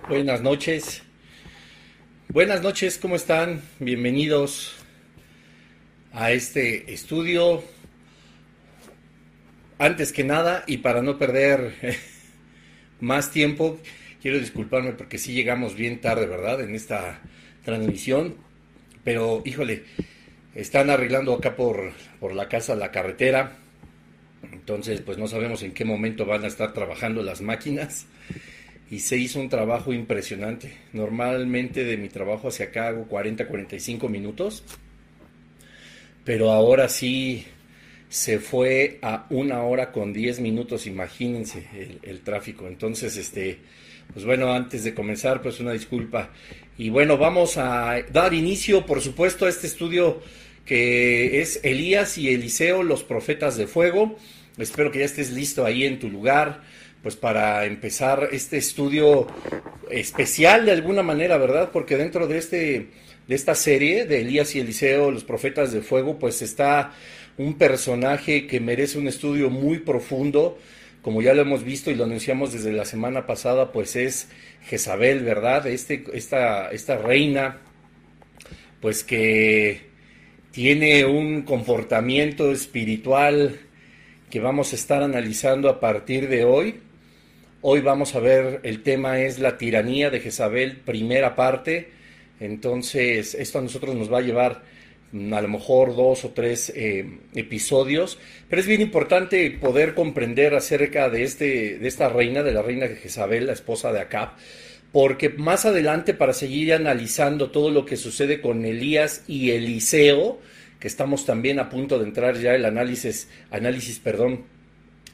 Buenas noches. Buenas noches, ¿cómo están? Bienvenidos a este estudio. Antes que nada, y para no perder más tiempo, quiero disculparme porque sí llegamos bien tarde, ¿verdad? En esta transmisión. Pero, híjole, están arreglando acá por la casa la carretera. Entonces, pues no sabemos en qué momento van a estar trabajando las máquinas. Y se hizo un trabajo impresionante. Normalmente de mi trabajo hacia acá hago 40-45 minutos, pero ahora sí se fue a 1 hora con 10 minutos, imagínense el tráfico. Entonces, pues bueno, antes de comenzar, pues una disculpa. Y bueno, vamos a dar inicio, por supuesto, a este estudio que es Elías y Eliseo, los profetas de fuego. Espero que ya estés listo ahí en tu lugar, pues para empezar este estudio especial de alguna manera, ¿verdad? Porque dentro de esta serie de Elías y Eliseo, los profetas de fuego, pues está un personaje que merece un estudio muy profundo. Como ya lo hemos visto y lo anunciamos desde la semana pasada, pues es Jezabel, ¿verdad? Esta reina, pues que tiene un comportamiento espiritual que vamos a estar analizando a partir de hoy. Hoy vamos a ver, el tema es la tiranía de Jezabel, primera parte. Entonces, esto a nosotros nos va a llevar a lo mejor 2 o 3 episodios, pero es bien importante poder comprender acerca de esta reina, de la reina de Jezabel, la esposa de Acab, porque más adelante, para seguir analizando todo lo que sucede con Elías y Eliseo, que estamos también a punto de entrar ya el análisis,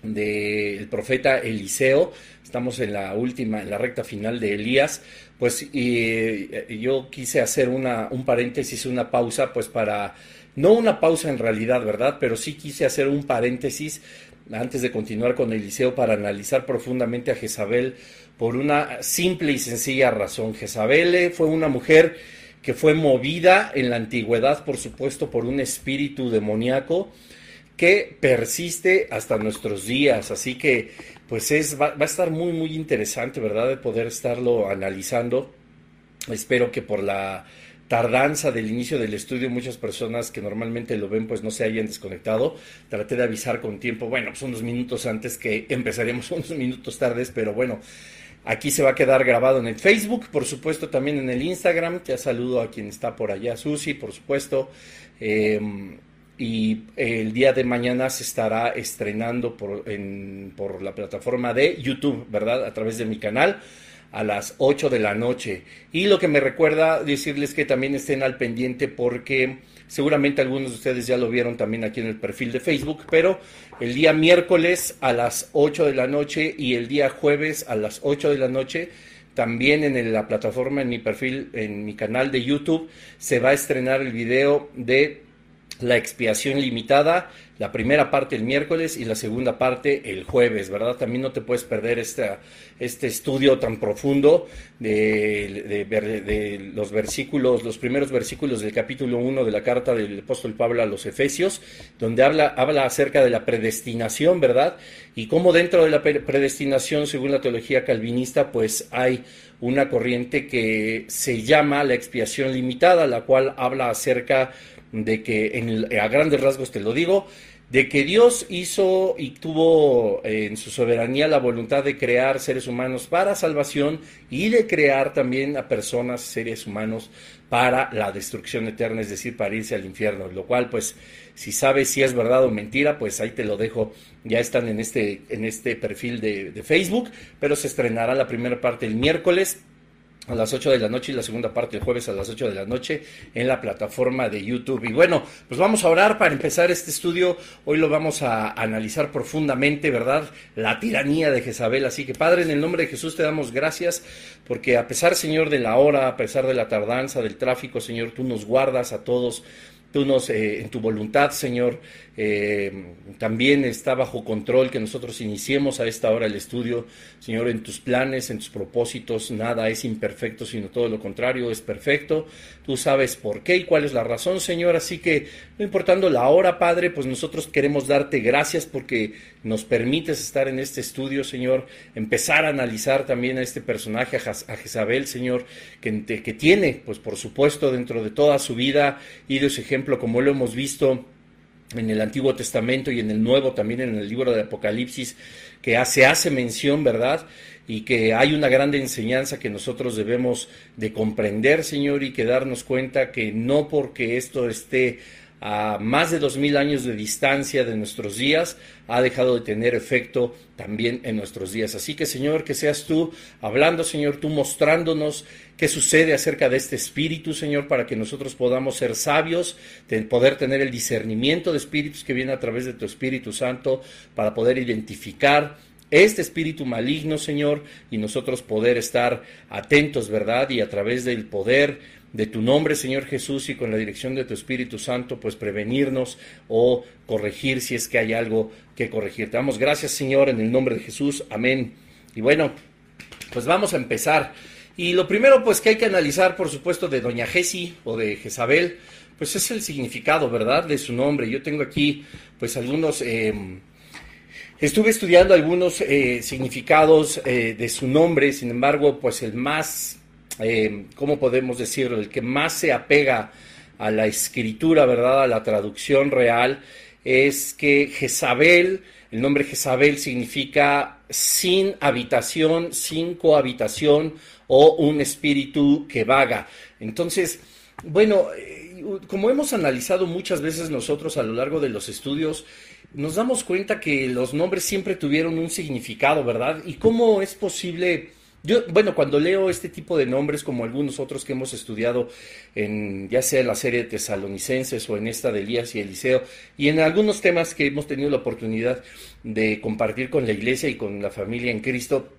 del profeta Eliseo, estamos en la recta final de Elías, pues yo quise hacer un paréntesis, una pausa, pues no una pausa en realidad, ¿verdad? Pero sí quise hacer un paréntesis antes de continuar con Eliseo para analizar profundamente a Jezabel por una simple y sencilla razón. Jezabel fue una mujer que fue movida en la antigüedad, por supuesto, por un espíritu demoníaco que persiste hasta nuestros días. Así que pues va a estar muy muy interesante, ¿verdad?, de poder estarlo analizando. Espero que por la tardanza del inicio del estudio muchas personas que normalmente lo ven pues no se hayan desconectado. Traté de avisar con tiempo, bueno, pues unos minutos antes, que empezaremos unos minutos tardes, pero bueno, aquí se va a quedar grabado en el Facebook, por supuesto también en el Instagram. Ya saludo a quien está por allá, Susi, por supuesto. Y el día de mañana se estará estrenando por la plataforma de YouTube, ¿verdad? A través de mi canal, a las 8 de la noche. Y lo que me recuerda decirles que también estén al pendiente, porque seguramente algunos de ustedes ya lo vieron también aquí en el perfil de Facebook, pero el día miércoles a las 8 de la noche y el día jueves a las 8 de la noche, también en la plataforma, en mi perfil, en mi canal de YouTube, se va a estrenar el video de la expiación limitada, la primera parte el miércoles y la segunda parte el jueves, ¿verdad? También no te puedes perder este estudio tan profundo de los versículos, los primeros versículos del capítulo 1 de la carta del apóstol Pablo a los Efesios, donde habla acerca de la predestinación, ¿verdad? Y cómo dentro de la predestinación, según la teología calvinista, pues hay una corriente que se llama la expiación limitada, la cual habla acerca de que, a grandes rasgos te lo digo, de que Dios hizo y tuvo en su soberanía la voluntad de crear seres humanos para salvación y de crear también a personas, seres humanos, para la destrucción eterna, es decir, para irse al infierno, lo cual, pues, si sabes si es verdad o mentira, pues ahí te lo dejo. Ya están en este perfil de Facebook, pero se estrenará la primera parte el miércoles a las 8 de la noche y la segunda parte el jueves a las 8 de la noche en la plataforma de YouTube. Y bueno, pues vamos a orar para empezar este estudio. Hoy lo vamos a analizar profundamente, ¿verdad? La tiranía de Jezabel. Así que, Padre, en el nombre de Jesús te damos gracias, porque a pesar, Señor, de la hora, a pesar de la tardanza, del tráfico, Señor, tú nos guardas a todos tú en tu voluntad, Señor, también está bajo control que nosotros iniciemos a esta hora el estudio. Señor, en tus planes, en tus propósitos, nada es imperfecto, sino todo lo contrario, es perfecto. Tú sabes por qué y cuál es la razón, Señor, así que no importando la hora, Padre, pues nosotros queremos darte gracias porque nos permites estar en este estudio, Señor, empezar a analizar también a este personaje, a Jezabel, Señor, que tiene, pues por supuesto, dentro de toda su vida, y de su ejemplo, como lo hemos visto en el Antiguo Testamento y en el Nuevo, también en el libro de Apocalipsis, que se hace mención, ¿verdad? Y que hay una gran enseñanza que nosotros debemos de comprender, Señor, y que darnos cuenta que no porque esto esté a más de 2000 años de distancia de nuestros días, ha dejado de tener efecto también en nuestros días. Así que, Señor, que seas tú hablando, Señor, tú mostrándonos qué sucede acerca de este espíritu, Señor, para que nosotros podamos ser sabios, poder tener el discernimiento de espíritus que viene a través de tu Espíritu Santo, para poder identificar este espíritu maligno, Señor, y nosotros poder estar atentos, ¿verdad? Y a través del poder de tu nombre, Señor Jesús, y con la dirección de tu Espíritu Santo, pues prevenirnos o corregir si es que hay algo que corregir. Te damos gracias, Señor, en el nombre de Jesús. Amén. Y bueno, pues vamos a empezar. Y lo primero, pues, que hay que analizar, por supuesto, de doña Jesi o de Jezabel, pues es el significado, ¿verdad?, de su nombre. Yo tengo aquí, pues, algunos... Estuve estudiando algunos significados de su nombre, sin embargo, pues el más, ¿cómo podemos decirlo?, el que más se apega a la escritura, ¿verdad?, a la traducción real, es que Jezabel, el nombre Jezabel significa sin habitación, sin cohabitación o un espíritu que vaga. Entonces, bueno, como hemos analizado muchas veces nosotros a lo largo de los estudios, nos damos cuenta que los nombres siempre tuvieron un significado, ¿verdad? Y cómo es posible... Yo, bueno, cuando leo este tipo de nombres, como algunos otros que hemos estudiado, ya sea en la serie de Tesalonicenses o en esta de Elías y Eliseo, y en algunos temas que hemos tenido la oportunidad de compartir con la iglesia y con la familia en Cristo,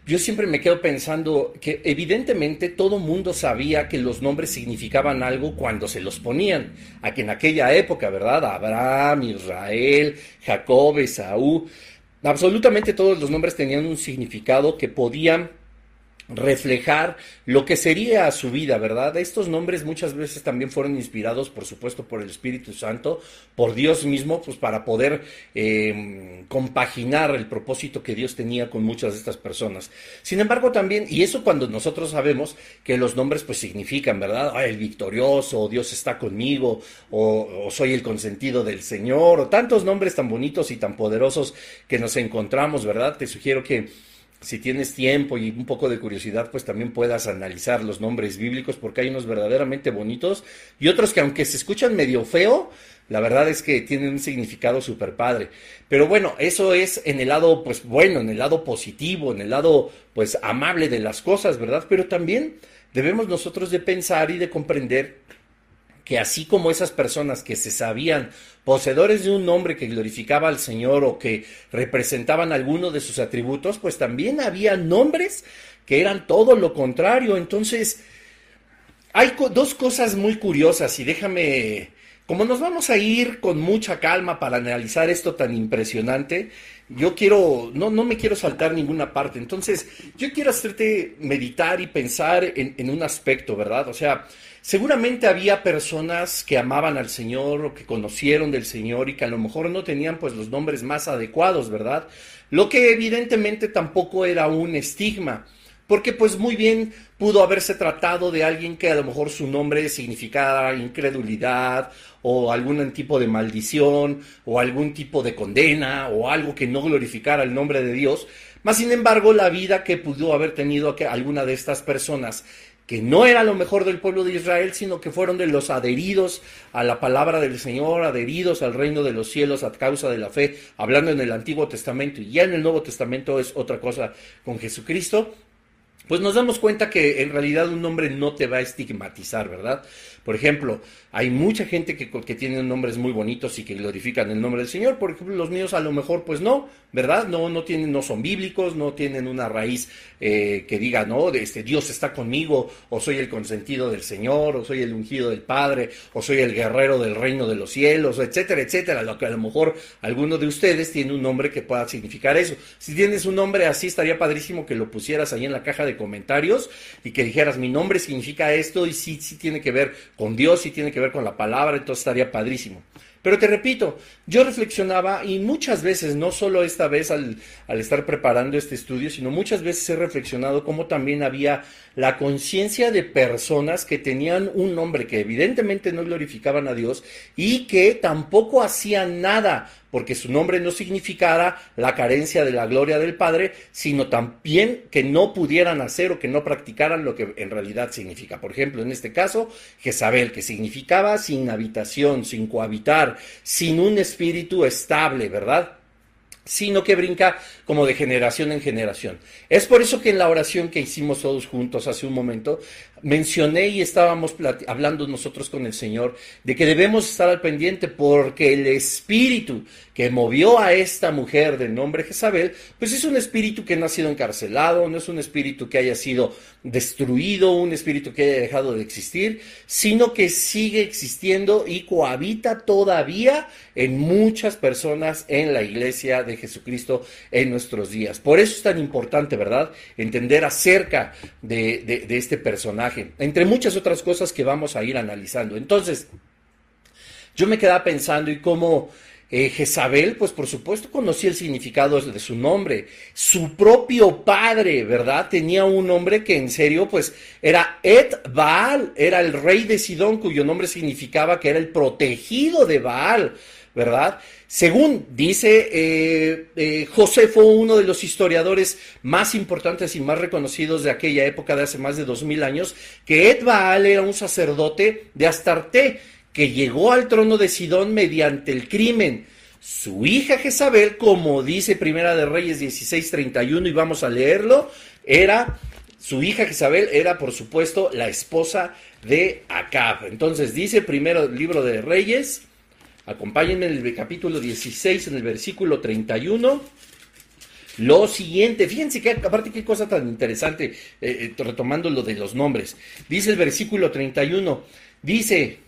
yo siempre me quedo pensando que evidentemente todo mundo sabía que los nombres significaban algo cuando se los ponían, a que en aquella época, ¿verdad? Abraham, Israel, Jacob, Esaú, absolutamente todos los nombres tenían un significado que podían reflejar lo que sería su vida, ¿verdad? Estos nombres muchas veces también fueron inspirados, por supuesto, por el Espíritu Santo, por Dios mismo, pues para poder compaginar el propósito que Dios tenía con muchas de estas personas. Sin embargo, también, y eso cuando nosotros sabemos que los nombres pues significan, ¿verdad? El victorioso, o Dios está conmigo, o soy el consentido del Señor, o tantos nombres tan bonitos y tan poderosos que nos encontramos, ¿verdad? Te sugiero que si tienes tiempo y un poco de curiosidad, pues también puedas analizar los nombres bíblicos, porque hay unos verdaderamente bonitos y otros que, aunque se escuchan medio feo, la verdad es que tienen un significado súper padre. Pero bueno, eso es en el lado, pues bueno, en el lado positivo, en el lado, pues amable de las cosas, ¿verdad? Pero también debemos nosotros de pensar y de comprender que así como esas personas que se sabían poseedores de un nombre que glorificaba al Señor o que representaban alguno de sus atributos, pues también había nombres que eran todo lo contrario. Entonces, hay dos cosas muy curiosas y déjame, como nos vamos a ir con mucha calma para analizar esto tan impresionante, yo quiero, no me quiero saltar ninguna parte. Entonces, yo quiero hacerte meditar y pensar en un aspecto, ¿verdad? O sea, seguramente había personas que amaban al Señor o que conocieron del Señor y que a lo mejor no tenían pues los nombres más adecuados, ¿verdad? Lo que evidentemente tampoco era un estigma, porque pues muy bien pudo haberse tratado de alguien que a lo mejor su nombre significara incredulidad o algún tipo de maldición o algún tipo de condena o algo que no glorificara el nombre de Dios. Mas sin embargo, la vida que pudo haber tenido alguna de estas personas, que no era lo mejor del pueblo de Israel, sino que fueron de los adheridos a la palabra del Señor, adheridos al reino de los cielos a causa de la fe, hablando en el Antiguo Testamento, y ya en el Nuevo Testamento es otra cosa con Jesucristo. pues nos damos cuenta que en realidad un nombre no te va a estigmatizar, ¿verdad? Por ejemplo, hay mucha gente que tiene nombres muy bonitos y que glorifican el nombre del Señor. Por ejemplo, los míos a lo mejor pues no, ¿verdad? No son bíblicos, no tienen una raíz que diga, no, Dios está conmigo, o soy el consentido del Señor, o soy el ungido del Padre, o soy el guerrero del reino de los cielos, etcétera, etcétera. Lo que a lo mejor alguno de ustedes tiene un nombre que pueda significar eso. Si tienes un nombre así, estaría padrísimo que lo pusieras ahí en la caja de comentarios y que dijeras, mi nombre significa esto y sí tiene que ver con Dios, sí tiene que ver con la palabra, entonces estaría padrísimo. Pero te repito, yo reflexionaba y muchas veces, no solo esta vez al estar preparando este estudio, sino muchas veces he reflexionado cómo también había la conciencia de personas que tenían un nombre que evidentemente no glorificaban a Dios y que tampoco hacían nada porque su nombre no significara la carencia de la gloria del Padre, sino también que no pudieran hacer o que no practicaran lo que en realidad significa. Por ejemplo, en este caso, Jezabel, que significaba sin habitación, sin cohabitar, sin un espíritu estable, ¿verdad? Sino que brinca como de generación en generación. Es por eso que en la oración que hicimos todos juntos hace un momento, mencioné y estábamos hablando nosotros con el Señor de que debemos estar al pendiente porque el espíritu que movió a esta mujer de nombre Jezabel, pues es un espíritu que no ha sido encarcelado, no es un espíritu que haya sido destruido, un espíritu que haya dejado de existir, sino que sigue existiendo y cohabita todavía en muchas personas en la iglesia de Jesucristo en nuestros días. Por eso es tan importante, ¿verdad?, entender acerca de este personaje, entre muchas otras cosas que vamos a ir analizando. Entonces, yo me quedaba pensando y cómo Jezabel, pues por supuesto conocía el significado de su nombre. Su propio padre, ¿verdad?, tenía un nombre que en serio pues era Et-Baal, era el rey de Sidón, cuyo nombre significaba que era el protegido de Baal, ¿verdad? Según dice Josefo, uno de los historiadores más importantes y más reconocidos de aquella época de hace más de 2000 años, que Et-Baal era un sacerdote de Astarte, que llegó al trono de Sidón mediante el crimen. Su hija Jezabel, como dice Primera de Reyes 16:31, y vamos a leerlo, su hija Jezabel era, por supuesto, la esposa de Acab. Entonces dice primero el libro de Reyes, acompáñenme en el capítulo 16, en el versículo 31, lo siguiente. Fíjense que aparte qué cosa tan interesante, retomando lo de los nombres. Dice el versículo 31, dice,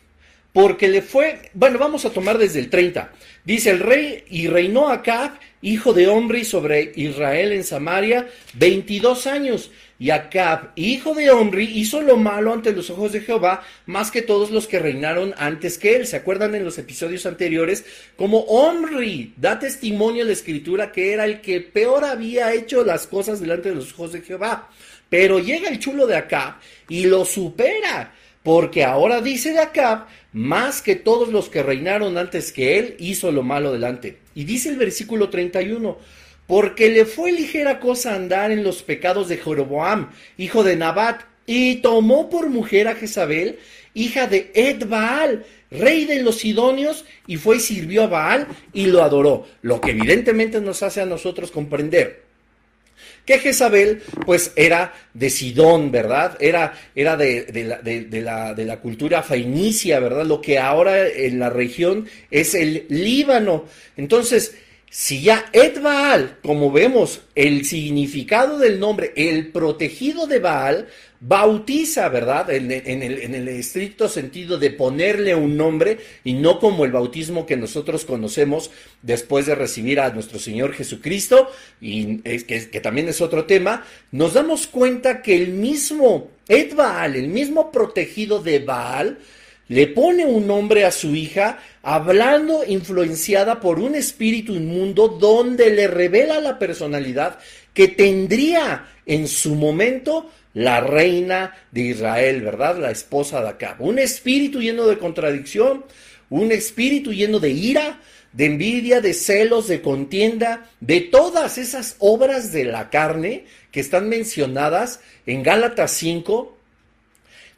porque le fue, bueno, vamos a tomar desde el 30. Dice, el rey, y reinó Acab, hijo de Omri, sobre Israel en Samaria, 22 años. Y Acab, hijo de Omri, hizo lo malo ante los ojos de Jehová, más que todos los que reinaron antes que él. ¿Se acuerdan en los episodios anteriores? Como Omri da testimonio en la escritura que era el que peor había hecho las cosas delante de los ojos de Jehová. Pero llega el chulo de Acab y lo supera, porque ahora dice de Acab, más que todos los que reinaron antes que él, hizo lo malo delante. Y dice el versículo 31, porque le fue ligera cosa andar en los pecados de Jeroboam, hijo de Nabat, y tomó por mujer a Jezabel, hija de Et-Baal, rey de los sidonios, y fue y sirvió a Baal y lo adoró. Lo que evidentemente nos hace a nosotros comprender que Jezabel, pues, era de Sidón, ¿verdad? Era de la cultura fenicia, ¿verdad? Lo que ahora en la región es el Líbano. Entonces, si ya Et-Baal, como vemos, el significado del nombre, el protegido de Baal, bautiza, ¿verdad? En el estricto sentido de ponerle un nombre y no como el bautismo que nosotros conocemos después de recibir a nuestro Señor Jesucristo, y que también es otro tema. Nos damos cuenta que el mismo Et-Baal, el mismo protegido de Baal, le pone un nombre a su hija, hablando influenciada por un espíritu inmundo donde le revela la personalidad que tendría en su momento la reina de Israel, ¿verdad? La esposa de Acab. Un espíritu lleno de contradicción, un espíritu lleno de ira, de envidia, de celos, de contienda, de todas esas obras de la carne que están mencionadas en Gálatas 5,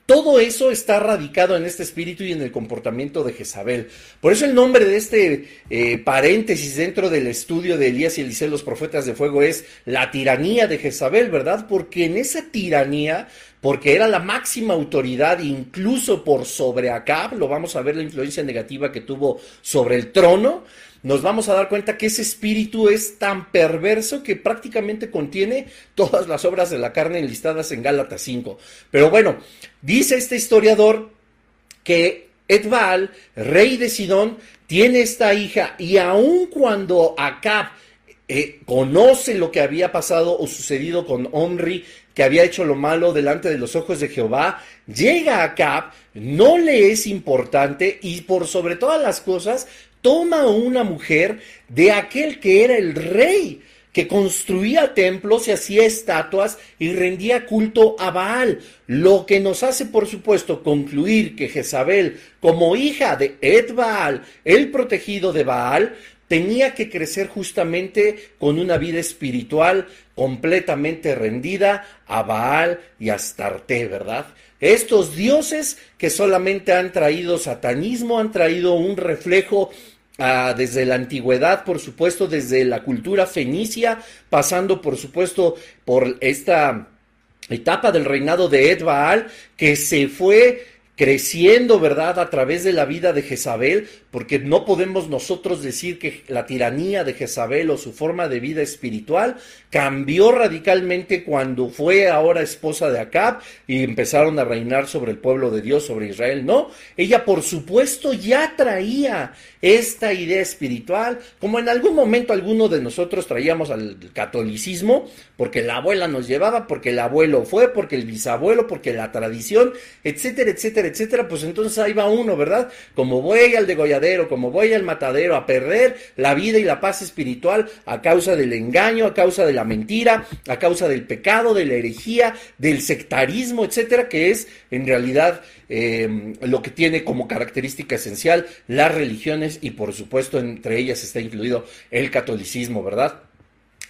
Todo eso está radicado en este espíritu y en el comportamiento de Jezabel. Por eso el nombre de este paréntesis dentro del estudio de Elías y Eliseo, los profetas de fuego, es la tiranía de Jezabel, ¿verdad? Porque en esa tiranía, porque era la máxima autoridad, incluso por sobre Acab, lo vamos a ver la influencia negativa que tuvo sobre el trono, nos vamos a dar cuenta que ese espíritu es tan perverso que prácticamente contiene todas las obras de la carne enlistadas en Gálatas 5. Pero bueno, dice este historiador que Etbaal, rey de Sidón, tiene esta hija, y aun cuando Acab conoce lo que había pasado o sucedido con Omri, que había hecho lo malo delante de los ojos de Jehová, llega a Acab, no le es importante y por sobre todas las cosas toma una mujer de aquel que era el rey, que construía templos y hacía estatuas y rendía culto a Baal, lo que nos hace, por supuesto, concluir que Jezabel, como hija de Etbaal, el protegido de Baal, tenía que crecer justamente con una vida espiritual completamente rendida a Baal y a Astarte, ¿verdad? Estos dioses que solamente han traído satanismo, han traído un reflejo desde la antigüedad, por supuesto, desde la cultura fenicia, pasando, por supuesto, por esta etapa del reinado de Etbaal, que se fue creciendo, ¿verdad?, a través de la vida de Jezabel, porque no podemos nosotros decir que la tiranía de Jezabel o su forma de vida espiritual cambió radicalmente cuando fue ahora esposa de Acab y empezaron a reinar sobre el pueblo de Dios, sobre Israel. No, ella por supuesto ya traía esta idea espiritual, como en algún momento alguno de nosotros traíamos al catolicismo, porque la abuela nos llevaba, porque el abuelo fue, porque el bisabuelo, porque la tradición, etcétera, etcétera, etcétera. Pues entonces ahí va uno, ¿verdad? Como voy al degolladero, como voy al matadero, a perder la vida y la paz espiritual a causa del engaño, a causa de la mentira, a causa del pecado, de la herejía, del sectarismo, etcétera, que es en realidad lo que tiene como característica esencial las religiones, y por supuesto entre ellas está incluido el catolicismo, ¿verdad?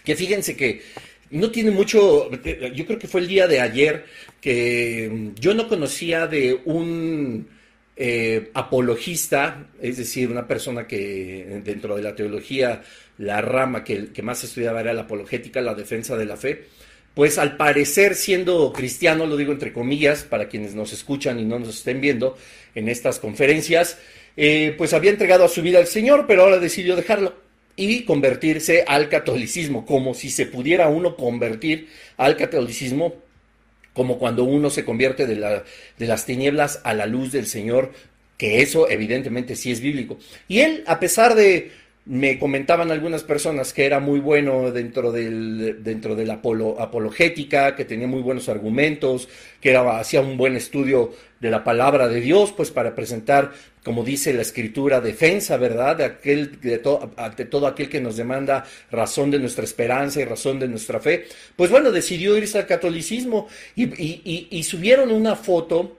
Que fíjense que no tiene mucho, yo creo que fue el día de ayer que yo no conocía de un apologista, es decir, una persona que dentro de la teología, la rama que más estudiaba era la apologética, la defensa de la fe. Pues al parecer, siendo cristiano, lo digo entre comillas, para quienes nos escuchan y no nos estén viendo en estas conferencias, pues había entregado a su vida al Señor, pero ahora decidió dejarlo y convertirse al catolicismo, como si se pudiera uno convertir al catolicismo, como cuando uno se convierte de las tinieblas a la luz del Señor, que eso evidentemente sí es bíblico. Y él, a pesar de, me comentaban algunas personas que era muy bueno dentro de la apologética, que tenía muy buenos argumentos, que hacía un buen estudio de la palabra de Dios, pues para presentar, como dice la Escritura, defensa, ¿verdad?, ante todo aquel que nos demanda razón de nuestra esperanza y razón de nuestra fe. Pues bueno, decidió irse al catolicismo y subieron una foto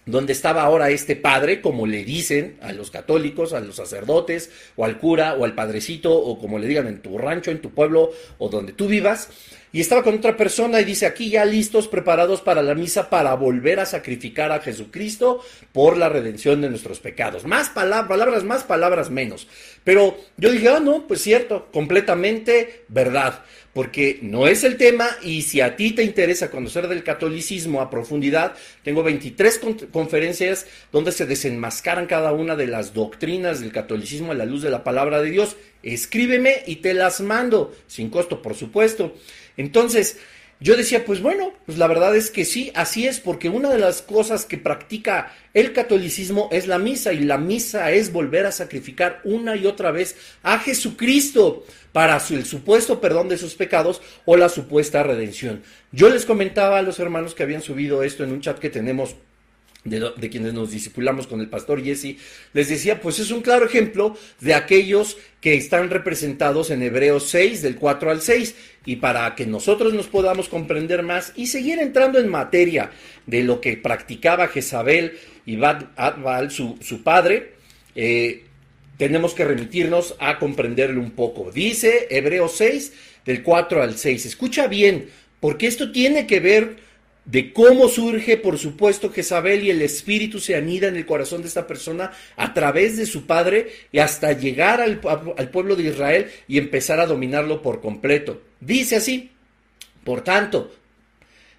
donde estaba ahora este padre, como le dicen a los católicos, a los sacerdotes, o al cura, o al padrecito, o como le digan en tu rancho, en tu pueblo, o donde tú vivas, y estaba con otra persona y dice, aquí ya listos, preparados para la misa, para volver a sacrificar a Jesucristo por la redención de nuestros pecados. Más palabras más, palabras menos. Pero yo dije, no, pues cierto, completamente verdad, porque no es el tema, y si a ti te interesa conocer del catolicismo a profundidad, tengo 23 conferencias donde se desenmascaran cada una de las doctrinas del catolicismo a la luz de la palabra de Dios. Escríbeme y te las mando, sin costo, por supuesto. Entonces, yo decía, pues bueno, pues la verdad es que sí, así es, porque una de las cosas que practica el catolicismo es la misa, y la misa es volver a sacrificar una y otra vez a Jesucristo para el supuesto perdón de sus pecados o la supuesta redención. Yo les comentaba a los hermanos que habían subido esto en un chat que tenemos de quienes nos discipulamos con el pastor Jesse, les decía, pues es un claro ejemplo de aquellos que están representados en Hebreos 6, del 4 al 6, y para que nosotros nos podamos comprender más y seguir entrando en materia de lo que practicaba Jezabel y Baal, su padre, tenemos que remitirnos a comprenderlo un poco. Dice Hebreos 6, del 4 al 6, escucha bien, porque esto tiene que ver de cómo surge, por supuesto, Jezabel, y el espíritu se anida en el corazón de esta persona a través de su padre y hasta llegar al pueblo de Israel y empezar a dominarlo por completo. Dice así, por tanto,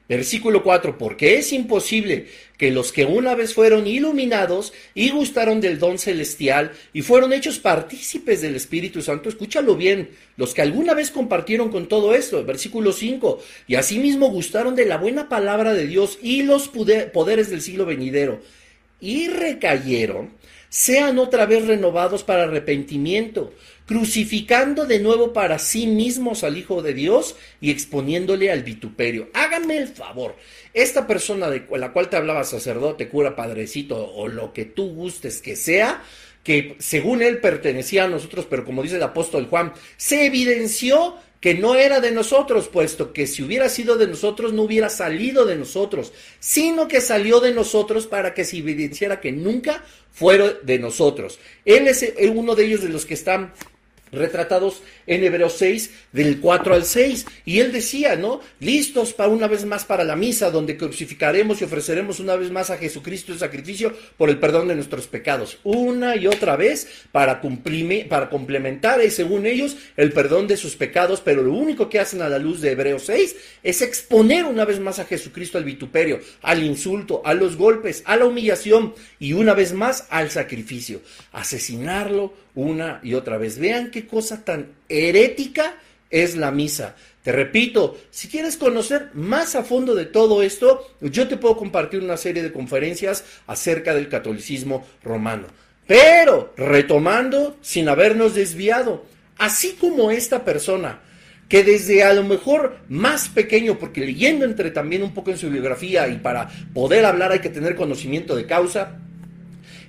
versículo 4, porque es imposible que los que una vez fueron iluminados y gustaron del don celestial y fueron hechos partícipes del Espíritu Santo, escúchalo bien, los que alguna vez compartieron con todo esto, versículo 5, y asimismo gustaron de la buena palabra de Dios y los poderes del siglo venidero, y recayeron, sean otra vez renovados para arrepentimiento, crucificando de nuevo para sí mismos al Hijo de Dios y exponiéndole al vituperio. Háganme el favor, esta persona de la cual te hablaba, sacerdote, cura, padrecito, o lo que tú gustes que sea, que según él pertenecía a nosotros, pero como dice el apóstol Juan, se evidenció que no era de nosotros, puesto que si hubiera sido de nosotros no hubiera salido de nosotros, sino que salió de nosotros para que se evidenciara que nunca fueron de nosotros. Él es uno de ellos de los que están retratados en Hebreos 6, del 4 al 6, y él decía, ¿no? Listos para una vez más para la misa, donde crucificaremos y ofreceremos una vez más a Jesucristo el sacrificio por el perdón de nuestros pecados, una y otra vez, para complementar, según ellos, el perdón de sus pecados, pero lo único que hacen a la luz de Hebreos 6 es exponer una vez más a Jesucristo al vituperio, al insulto, a los golpes, a la humillación, y una vez más al sacrificio, asesinarlo una y otra vez. Vean qué cosa tan herética es la misa. Te repito, si quieres conocer más a fondo de todo esto, yo te puedo compartir una serie de conferencias acerca del catolicismo romano. Pero, retomando, sin habernos desviado, así como esta persona, que desde a lo mejor más pequeño, porque leyendo entre también un poco en su biografía y para poder hablar hay que tener conocimiento de causa,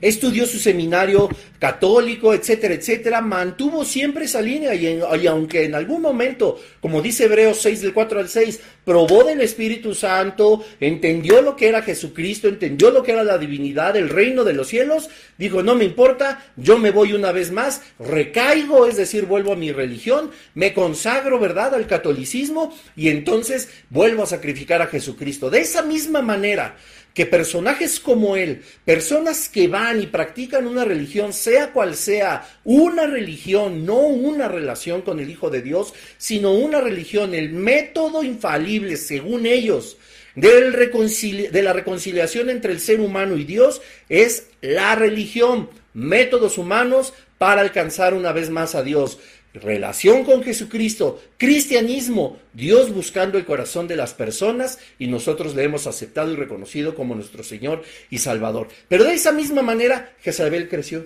estudió su seminario católico, etcétera, etcétera, mantuvo siempre esa línea y aunque en algún momento, como dice Hebreos 6, del 4 al 6, probó del Espíritu Santo, entendió lo que era Jesucristo, entendió lo que era la divinidad, el reino de los cielos, dijo, no me importa, yo me voy una vez más, recaigo, es decir, vuelvo a mi religión, me consagro, ¿verdad?, al catolicismo y entonces vuelvo a sacrificar a Jesucristo. De esa misma manera que personajes como él, personas que van y practican una religión, sea cual sea, una religión, no una relación con el Hijo de Dios, sino una religión, el método infalible, según ellos, de la reconciliación entre el ser humano y Dios, es la religión, métodos humanos para alcanzar una vez más a Dios. Relación con Jesucristo, cristianismo, Dios buscando el corazón de las personas y nosotros le hemos aceptado y reconocido como nuestro Señor y Salvador. Pero de esa misma manera, Jezabel creció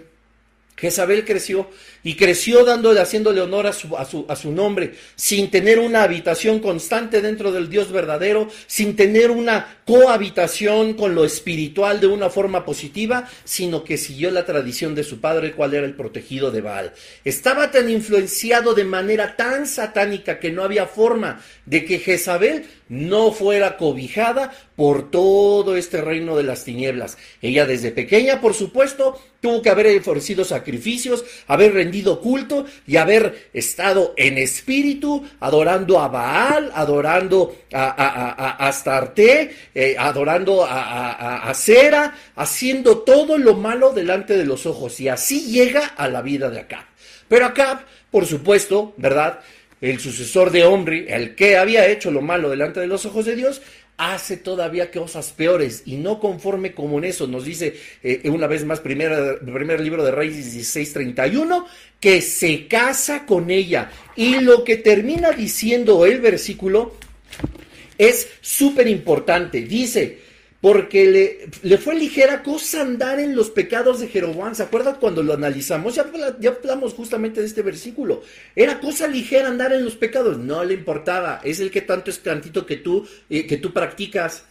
y creció haciéndole honor a su nombre, sin tener una habitación constante dentro del Dios verdadero, sin tener una cohabitación con lo espiritual de una forma positiva, sino que siguió la tradición de su padre, el cual era el protegido de Baal. Estaba tan influenciado de manera tan satánica que no había forma de que Jezabel no fuera cobijada por todo este reino de las tinieblas. Ella desde pequeña, por supuesto, tuvo que haber ofrecido sacrificios, haber rendido culto y haber estado en espíritu, adorando a Baal, adorando a Astarte, adorando a Sera, haciendo todo lo malo delante de los ojos. Y así llega a la vida de Acab. Pero Acab, por supuesto, ¿verdad?, el sucesor de Omri, el que había hecho lo malo delante de los ojos de Dios, hace todavía cosas peores y no conforme como en eso, nos dice una vez más primer libro de Reyes 16:31, que se casa con ella. Y lo que termina diciendo el versículo es súper importante, dice, porque le fue ligera cosa andar en los pecados de Jeroboam. ¿Se acuerdan cuando lo analizamos? Ya hablamos justamente de este versículo. Era cosa ligera andar en los pecados. No le importaba. Es el que tanto es tantito que tú practicas.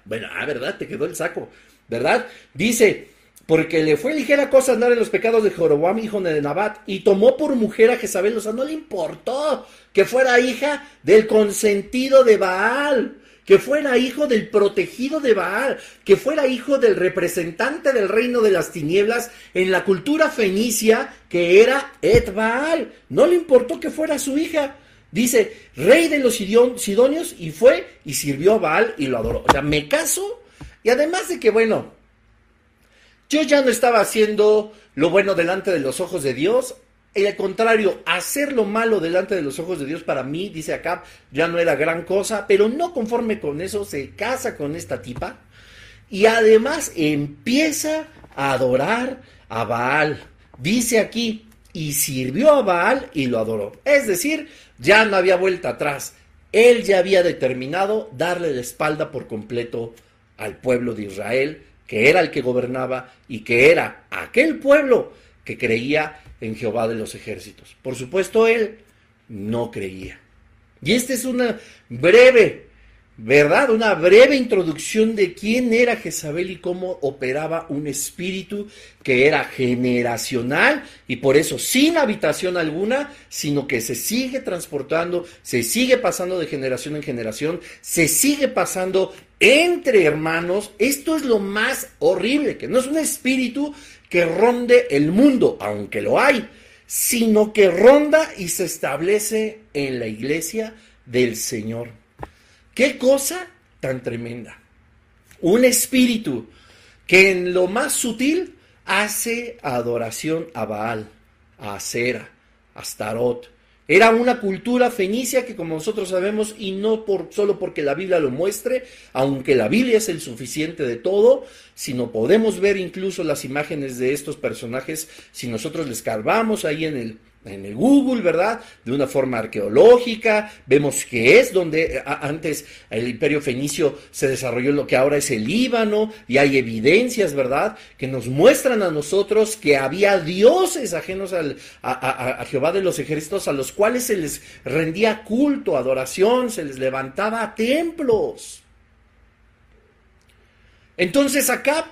Bueno, ¿verdad? Te quedó el saco, ¿verdad? Dice, porque le fue ligera cosa andar en los pecados de Jeroboam, hijo de Nabat, y tomó por mujer a Jezabel. O sea, no le importó que fuera hija del consentido de Baal, que fuera hijo del protegido de Baal, que fuera hijo del representante del reino de las tinieblas en la cultura fenicia, que era Et Baal. No le importó que fuera su hija. Dice, rey de los sidonios, y fue y sirvió a Baal y lo adoró. O sea, me caso, y además de que, bueno, yo ya no estaba haciendo lo bueno delante de los ojos de Dios. Y al contrario, hacer lo malo delante de los ojos de Dios para mí, dice Acab, ya no era gran cosa, pero no conforme con eso, se casa con esta tipa y además empieza a adorar a Baal. Dice aquí, y sirvió a Baal y lo adoró. Es decir, ya no había vuelta atrás. Él ya había determinado darle la espalda por completo al pueblo de Israel, que era el que gobernaba y que era aquel pueblo que creía en Jehová de los ejércitos. Por supuesto, él no creía. Y esta es una breve, ¿verdad? Una breve introducción de quién era Jezabel y cómo operaba un espíritu que era generacional y por eso sin habitación alguna, sino que se sigue transportando, se sigue pasando de generación en generación, se sigue pasando entre hermanos. Esto es lo más horrible, que no es un espíritu que ronde el mundo, aunque lo hay, sino que ronda y se establece en la iglesia del Señor. ¡Qué cosa tan tremenda! Un espíritu que en lo más sutil hace adoración a Baal, a Acera, a Astarot. Era una cultura fenicia que, como nosotros sabemos, y no solo porque la Biblia lo muestre, aunque la Biblia es el suficiente de todo, sino podemos ver incluso las imágenes de estos personajes si nosotros les escarbamos ahí en el Google, ¿verdad? De una forma arqueológica, vemos que es donde antes el imperio fenicio se desarrolló lo que ahora es el Líbano, y hay evidencias, ¿verdad?, que nos muestran a nosotros que había dioses ajenos a Jehová de los ejércitos, a los cuales se les rendía culto, adoración, se les levantaba templos. Entonces Acab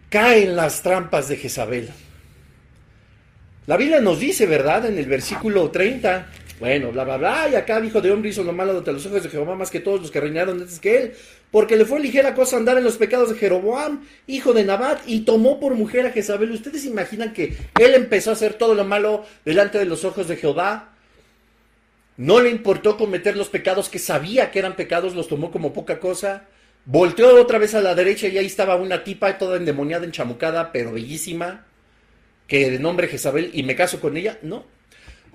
cae en las trampas de Jezabel. La Biblia nos dice, ¿verdad?, en el versículo 30, bueno, bla, bla, bla, y Acab, hijo de hombre, hizo lo malo ante los ojos de Jehová más que todos los que reinaron antes que él, porque le fue ligera cosa andar en los pecados de Jeroboam, hijo de Nabat, y tomó por mujer a Jezabel. ¿Ustedes imaginan que él empezó a hacer todo lo malo delante de los ojos de Jehová? No le importó cometer los pecados que sabía que eran pecados, los tomó como poca cosa. Volteó otra vez a la derecha y ahí estaba una tipa toda endemoniada, enchamucada, pero bellísima, que de nombre Jezabel, y me caso con ella. No,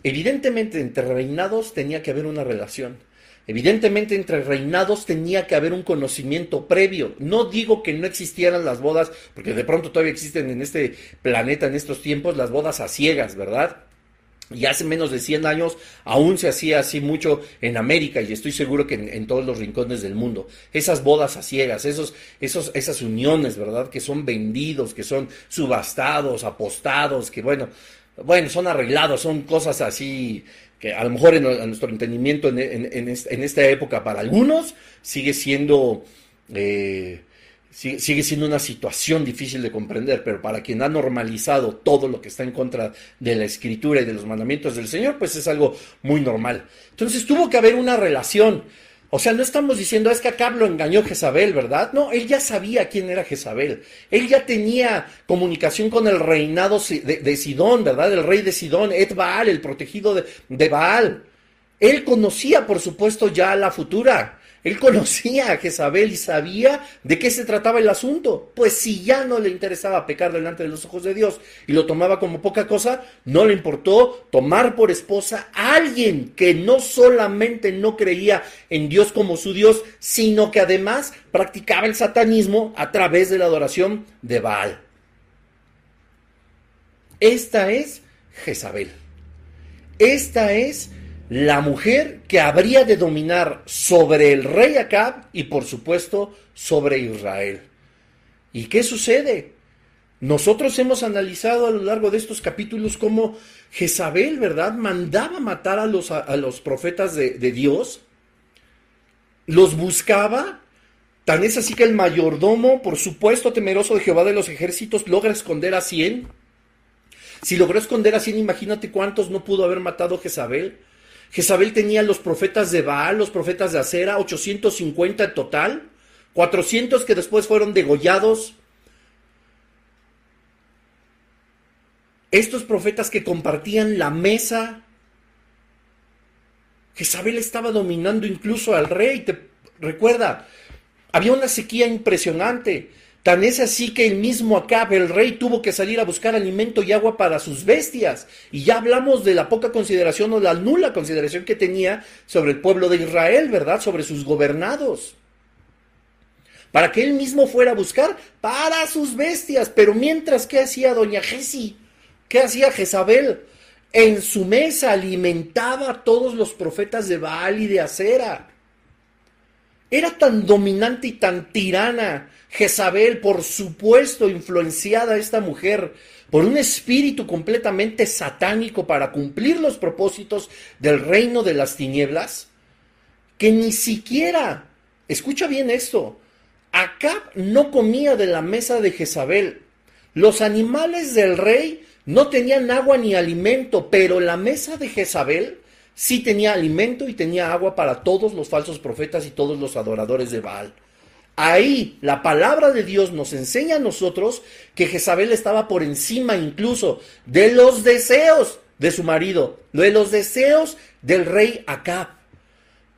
evidentemente entre reinados tenía que haber una relación, evidentemente entre reinados tenía que haber un conocimiento previo. No digo que no existieran las bodas, porque de pronto todavía existen en este planeta, en estos tiempos, las bodas a ciegas, ¿verdad? Y hace menos de 100 años aún se hacía así mucho en América, y estoy seguro que en todos los rincones del mundo. Esas bodas a ciegas, esas uniones, ¿verdad?, que son vendidos, que son subastados, apostados, que bueno, son arreglados, son cosas así que a lo mejor a nuestro entendimiento en esta época para algunos sigue siendo... Sigue siendo una situación difícil de comprender, pero para quien ha normalizado todo lo que está en contra de la Escritura y de los mandamientos del Señor, pues es algo muy normal. Entonces tuvo que haber una relación. O sea, no estamos diciendo, es que Acab lo engañó Jezabel, ¿verdad? No, él ya sabía quién era Jezabel. Él ya tenía comunicación con el reinado de Sidón, ¿verdad? El rey de Sidón, Baal, el protegido de Baal. Él conocía, por supuesto, ya la futura. Él conocía a Jezabel y sabía de qué se trataba el asunto. Pues si ya no le interesaba pecar delante de los ojos de Dios y lo tomaba como poca cosa, no le importó tomar por esposa a alguien que no solamente no creía en Dios como su Dios, sino que además practicaba el satanismo a través de la adoración de Baal. Esta es Jezabel. Esta es la mujer que habría de dominar sobre el rey Acab y por supuesto sobre Israel. ¿Y qué sucede? Nosotros hemos analizado a lo largo de estos capítulos cómo Jezabel, ¿verdad?, mandaba matar a los profetas de Dios, los buscaba. Tan es así que el mayordomo, por supuesto temeroso de Jehová de los ejércitos, logra esconder a 100. Si logró esconder a 100, imagínate cuántos no pudo haber matado Jezabel. Jezabel tenía los profetas de Baal, los profetas de Acera, 850 en total, 400 que después fueron degollados. Estos profetas que compartían la mesa Jezabel estaba dominando incluso al rey. Recuerda, había una sequía impresionante. Tan es así que el mismo Acab, el rey, tuvo que salir a buscar alimento y agua para sus bestias. Y ya hablamos de la poca consideración o la nula consideración que tenía sobre el pueblo de Israel, ¿verdad? Sobre sus gobernados. Para que él mismo fuera a buscar para sus bestias. Pero mientras, ¿qué hacía doña Jesi? ¿Qué hacía Jezabel? En su mesa alimentaba a todos los profetas de Baal y de Acera. Era tan dominante y tan tirana Jezabel, por supuesto, influenciada esta mujer por un espíritu completamente satánico para cumplir los propósitos del reino de las tinieblas, que ni siquiera, escucha bien esto, Acab no comía de la mesa de Jezabel. Los animales del rey no tenían agua ni alimento, pero la mesa de Jezabel sí tenía alimento y tenía agua para todos los falsos profetas y todos los adoradores de Baal. Ahí la palabra de Dios nos enseña a nosotros que Jezabel estaba por encima incluso de los deseos de su marido, de los deseos del rey Acab.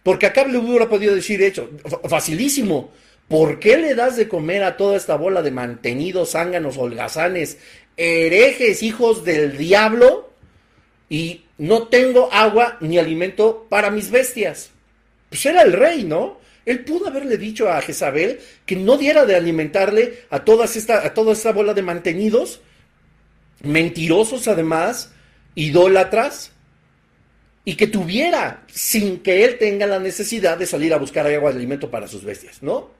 Porque Acab le hubiera podido decir, hecho, facilísimo, ¿por qué le das de comer a toda esta bola de mantenidos, zánganos, holgazanes, herejes, hijos del diablo? Y no tengo agua ni alimento para mis bestias. Pues era el rey, ¿no? Él pudo haberle dicho a Jezabel que no diera de alimentarle a toda esta bola de mantenidos, mentirosos además, idólatras, y que tuviera, sin que él tenga la necesidad de salir a buscar agua de alimento para sus bestias, ¿no?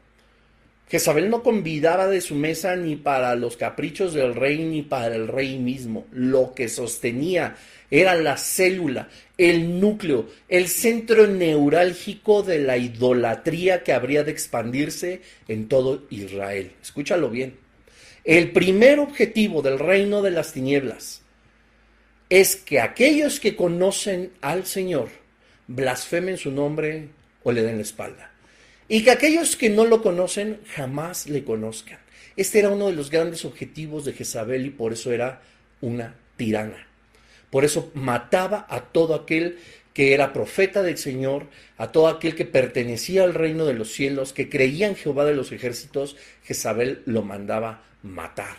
Jezabel no convidaba de su mesa ni para los caprichos del rey ni para el rey mismo. Lo que sostenía era la célula, el núcleo, el centro neurálgico de la idolatría que habría de expandirse en todo Israel. Escúchalo bien. El primer objetivo del reino de las tinieblas es que aquellos que conocen al Señor blasfemen su nombre o le den la espalda. Y que aquellos que no lo conocen jamás le conozcan. Este era uno de los grandes objetivos de Jezabel y por eso era una tirana. Por eso mataba a todo aquel que era profeta del Señor, a todo aquel que pertenecía al reino de los cielos, que creía en Jehová de los ejércitos. Jezabel lo mandaba matar.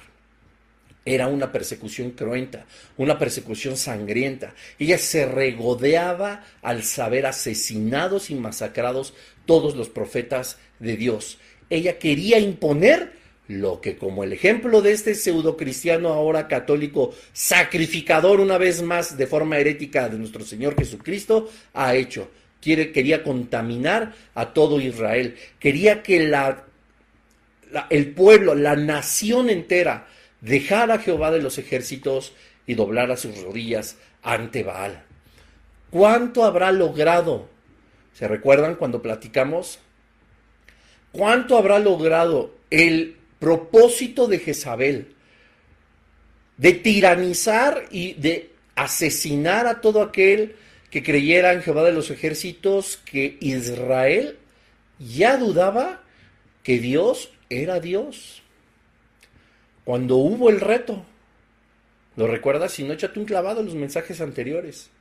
Era una persecución cruenta, una persecución sangrienta. Ella se regodeaba al saber asesinados y masacrados todos los profetas de Dios. Ella quería imponer lo que, como el ejemplo de este pseudocristiano ahora católico, sacrificador una vez más de forma herética de nuestro Señor Jesucristo, ha hecho. Quería contaminar a todo Israel. Quería que el pueblo, la nación entera, dejara a Jehová de los ejércitos y doblara sus rodillas ante Baal. ¿Cuánto habrá logrado? ¿Se recuerdan cuando platicamos? ¿Cuánto habrá logrado el propósito de Jezabel de tiranizar y de asesinar a todo aquel que creyera en Jehová de los ejércitos, que Israel ya dudaba que Dios era Dios? Cuando hubo el reto, ¿lo recuerdas? Si no, échate un clavado en los mensajes anteriores.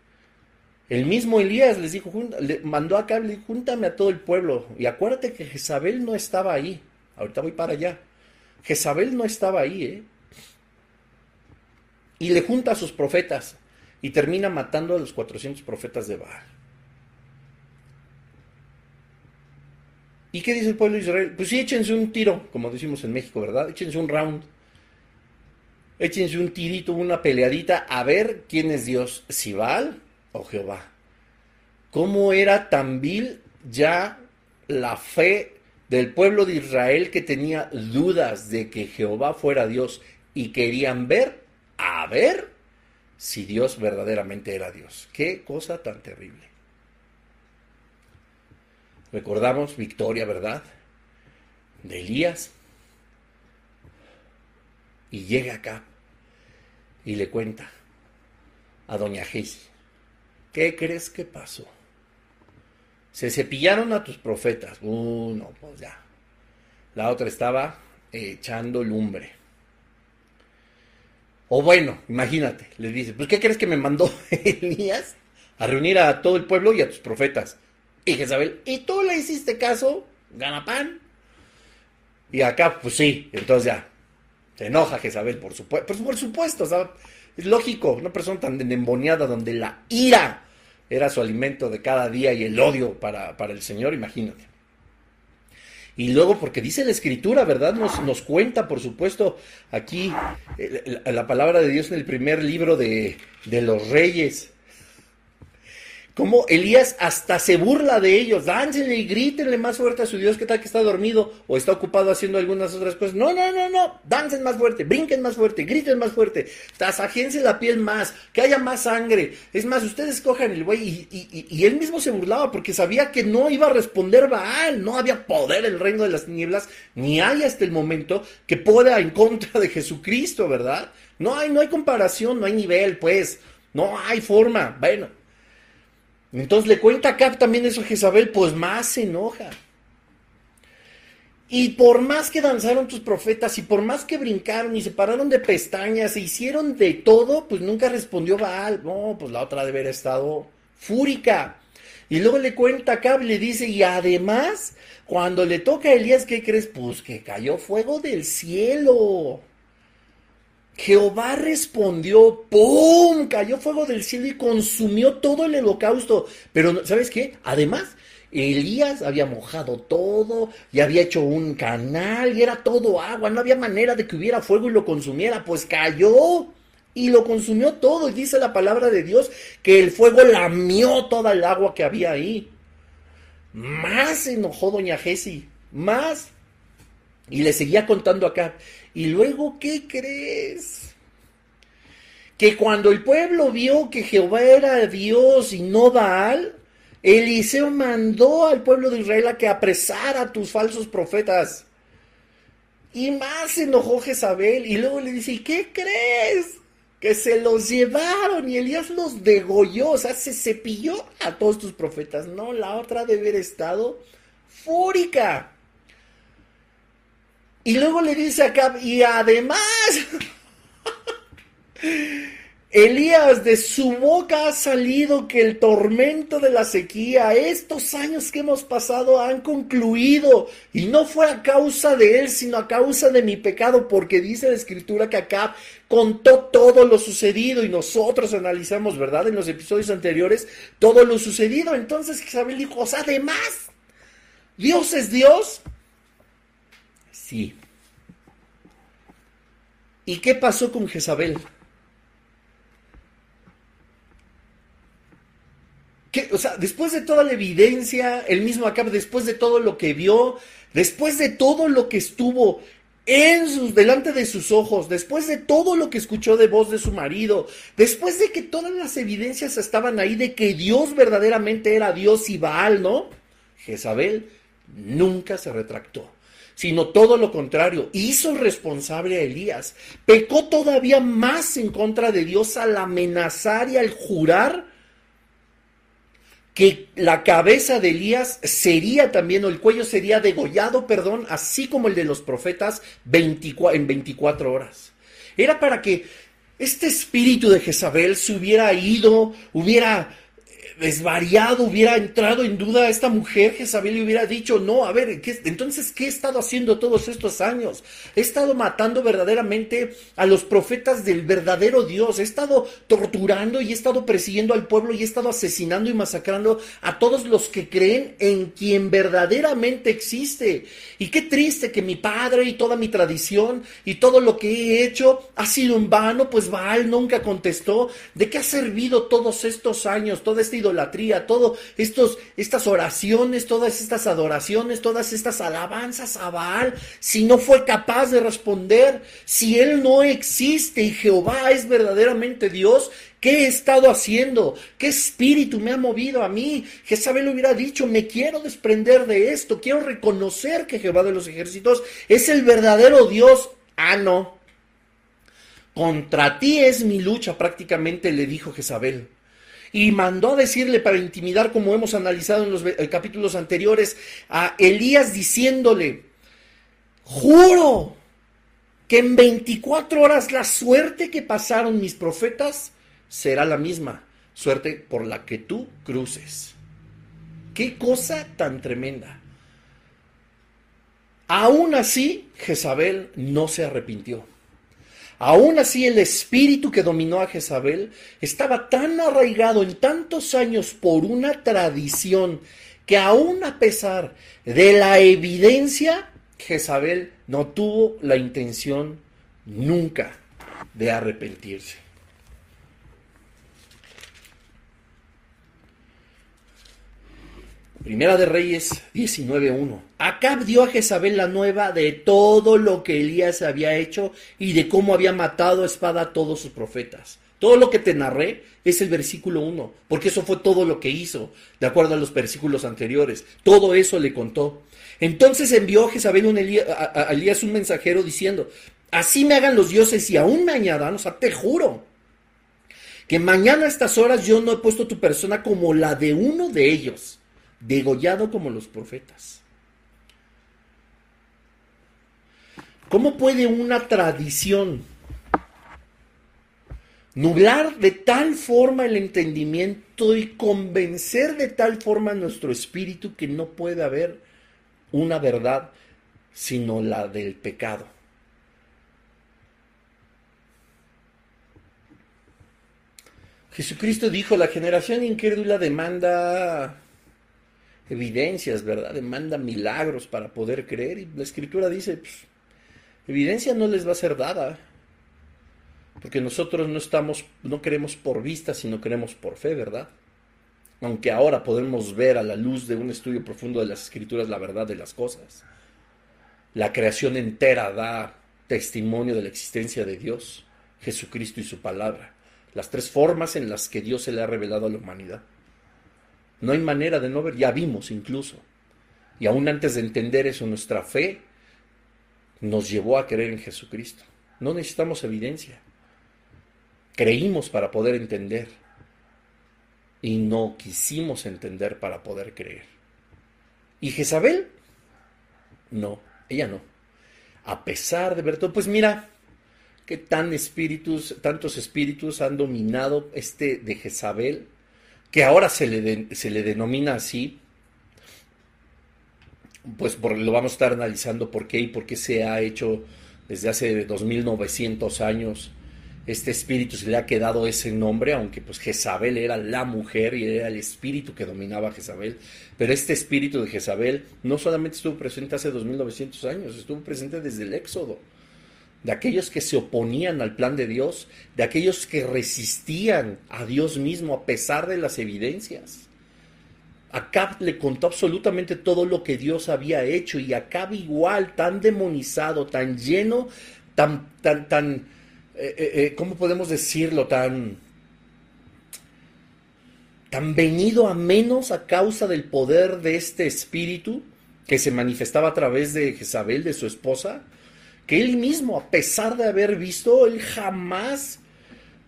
El mismo Elías les dijo, le mandó acá, le dijo, júntame a todo el pueblo. Y acuérdate que Jezabel no estaba ahí. Ahorita voy para allá. Jezabel no estaba ahí, ¿eh? Y le junta a sus profetas y termina matando a los 400 profetas de Baal. ¿Y qué dice el pueblo de Israel? Pues sí, échense un tiro, como decimos en México, ¿verdad? Échense un round. Échense un tirito, una peleadita, a ver quién es Dios, si Baal o Jehová. ¿Cómo era tan vil ya la fe del pueblo de Israel que tenía dudas de que Jehová fuera Dios y querían ver, a ver si Dios verdaderamente era Dios? Qué cosa tan terrible. Recordamos victoria, ¿verdad? De Elías. Y llega acá y le cuenta a doña Jesi, ¿qué crees que pasó? Se cepillaron a tus profetas. No, pues ya. La otra estaba echando lumbre. O bueno, imagínate, le dice, pues ¿qué crees que me mandó Elías a reunir a todo el pueblo y a tus profetas. Y Jezabel, ¿y tú le hiciste caso? Ganapán. Y acá, pues sí, entonces ya, se enoja Jezabel, por supuesto, o sea, es lógico, una persona tan endemoniada donde la ira era su alimento de cada día y el odio para el Señor, imagínate. Y luego, porque dice la Escritura, ¿verdad? Nos cuenta, por supuesto, aquí la palabra de Dios en el primer libro de los Reyes. Como Elías hasta se burla de ellos, dánsenle y grítenle más fuerte a su Dios, que tal que está dormido o está ocupado haciendo algunas otras cosas. No, dancen más fuerte, brinquen más fuerte, griten más fuerte, tasajense la piel más, que haya más sangre. Es más, ustedes cojan el buey y él mismo se burlaba porque sabía que no iba a responder Baal, no había poder en el reino de las tinieblas, ni hay hasta el momento que pueda en contra de Jesucristo, ¿verdad? No hay comparación, no hay nivel, pues, no hay forma, bueno. Entonces le cuenta a Acab también eso a Jezabel, pues más se enoja. Y por más que danzaron tus profetas, y por más que brincaron y se pararon de pestañas, se hicieron de todo, pues nunca respondió Baal. No, pues la otra debe haber estado fúrica. Y luego le cuenta a Acab, le dice, y además, cuando le toca a Elías, ¿qué crees? Pues que cayó fuego del cielo. Jehová respondió, ¡pum! Cayó fuego del cielo y consumió todo el holocausto. Pero, ¿sabes qué? Además, Elías había mojado todo y había hecho un canal y era todo agua. No había manera de que hubiera fuego y lo consumiera. Pues cayó y lo consumió todo. Y dice la palabra de Dios que el fuego lamió toda el agua que había ahí. Más se enojó doña Jesi, más. Y le seguía contando acá. Y luego, ¿qué crees? Que cuando el pueblo vio que Jehová era Dios y no Baal, Eliseo mandó al pueblo de Israel a que apresara a tus falsos profetas. Y más se enojó Jezabel. Y luego le dice, ¿y qué crees? Que se los llevaron y Elías los degolló. O sea, se cepilló a todos tus profetas. No, la otra debe haber estado fúrica. Y luego le dice a Acab, y además, Elías, de su boca ha salido que el tormento de la sequía, estos años que hemos pasado han concluido, y no fue a causa de él, sino a causa de mi pecado, porque dice la Escritura que Acab contó todo lo sucedido, y nosotros analizamos, ¿verdad?, en los episodios anteriores, todo lo sucedido. Entonces Jezabel dijo, o sea, además, ¿Dios es Dios? Sí. ¿Y qué pasó con Jezabel? O sea, después de toda la evidencia, el mismo Acab, después de todo lo que vio, después de todo lo que estuvo delante de sus ojos, después de todo lo que escuchó de voz de su marido, después de que todas las evidencias estaban ahí de que Dios verdaderamente era Dios y Baal, ¿no? Jezabel nunca se retractó, sino todo lo contrario, hizo responsable a Elías, pecó todavía más en contra de Dios al amenazar y al jurar que la cabeza de Elías sería también, o el cuello sería degollado, así como el de los profetas en 24 horas. Era para que este espíritu de Jezabel se hubiera ido, hubiera desvariado, hubiera entrado en duda a esta mujer. Jezabel le hubiera dicho, no, a ver, entonces, ¿qué he estado haciendo todos estos años? He estado matando verdaderamente a los profetas del verdadero Dios, he estado torturando y he estado persiguiendo al pueblo y he estado asesinando y masacrando a todos los que creen en quien verdaderamente existe. Y qué triste que mi padre y toda mi tradición y todo lo que he hecho ha sido en vano, pues Baal nunca contestó. ¿De qué ha servido todos estos años, toda esta idolatría, todas estas oraciones, todas estas adoraciones, todas estas alabanzas a Baal, si no fue capaz de responder? Si él no existe y Jehová es verdaderamente Dios, ¿qué he estado haciendo? ¿Qué espíritu me ha movido a mí? Jezabel hubiera dicho, me quiero desprender de esto, quiero reconocer que Jehová de los ejércitos es el verdadero Dios. Ah, no. Contra ti es mi lucha, prácticamente le dijo Jezabel. Y mandó a decirle, para intimidar, como hemos analizado en los capítulos anteriores, a Elías diciéndole, juro que en 24 horas la suerte que pasaron mis profetas será la misma. suerte por la que tú cruces. ¡Qué cosa tan tremenda! Aún así, Jezabel no se arrepintió. Aún así, el espíritu que dominó a Jezabel estaba tan arraigado en tantos años por una tradición que aún a pesar de la evidencia, Jezabel no tuvo la intención nunca de arrepentirse. Primera de Reyes 19:1. Acab dio a Jezabel la nueva de todo lo que Elías había hecho y de cómo había matado a espada a todos sus profetas. Todo lo que te narré es el versículo 1, porque eso fue todo lo que hizo, de acuerdo a los versículos anteriores. Todo eso le contó. Entonces envió a Jezabel a Elías un mensajero diciendo: así me hagan los dioses y aún me añadan, o sea, te juro que mañana a estas horas yo no he puesto tu persona como la de uno de ellos, degollado como los profetas. ¿Cómo puede una tradición nublar de tal forma el entendimiento y convencer de tal forma nuestro espíritu que no puede haber una verdad sino la del pecado? Jesucristo dijo: la generación incrédula demanda evidencias, ¿verdad? Demanda milagros para poder creer, y la Escritura dice, pues, evidencia no les va a ser dada, porque nosotros no creemos por vista, sino creemos por fe, ¿verdad? Aunque ahora podemos ver a la luz de un estudio profundo de las Escrituras la verdad de las cosas. La creación entera da testimonio de la existencia de Dios, Jesucristo y su palabra. Las tres formas en las que Dios se le ha revelado a la humanidad. No hay manera de no ver, ya vimos incluso. Y aún antes de entender eso, nuestra fe nos llevó a creer en Jesucristo. No necesitamos evidencia. Creímos para poder entender. Y no quisimos entender para poder creer. ¿Y Jezabel? No, ella no. A pesar de ver todo, pues mira, que tantos espíritus han dominado de Jezabel, que ahora se le denomina así, pues lo vamos a estar analizando por qué y por qué se ha hecho desde hace 2900 años. Este espíritu se le ha quedado ese nombre, aunque pues Jezabel era la mujer y era el espíritu que dominaba a Jezabel. Pero este espíritu de Jezabel no solamente estuvo presente hace 2900 años, estuvo presente desde el Éxodo. De aquellos que se oponían al plan de Dios, de aquellos que resistían a Dios mismo a pesar de las evidencias. Acab le contó absolutamente todo lo que Dios había hecho, y Acab igual, tan demonizado, tan lleno, ¿cómo podemos decirlo? Tan venido a menos a causa del poder de este espíritu que se manifestaba a través de Jezabel, de su esposa, que él mismo, a pesar de haber visto, él jamás